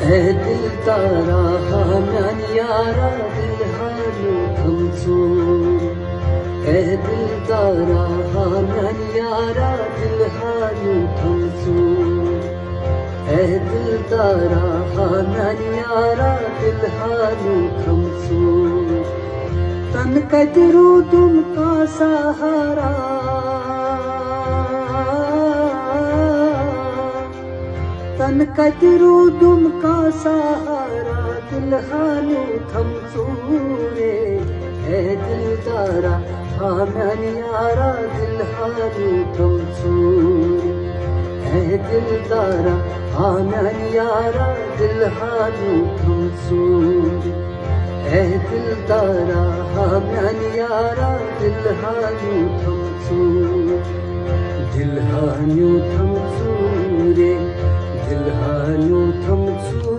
ऐ दिल तारा हाँ म्यान यारा दिल हानू थमसू ऐ दिल तारा हाँ म्यान यारा दिल हानू थमसू ऐ दिल तारा हाँ म्यान यारा दिल हानू थमसू तन कजरू तुमका सहारा तन कजरू तुमका सहारा दिल हानू थमसू रे ऐ दिल तारा हाँ म्यान यारा दिल हानू थमसू ऐ दिल तारा हाँ म्यान यारा दिल हानू थमसू ऐ दिल तारा हाँ म्यान यारा दिल हानू थमसू दिल हानू थमसू रे दिल हानू थमसू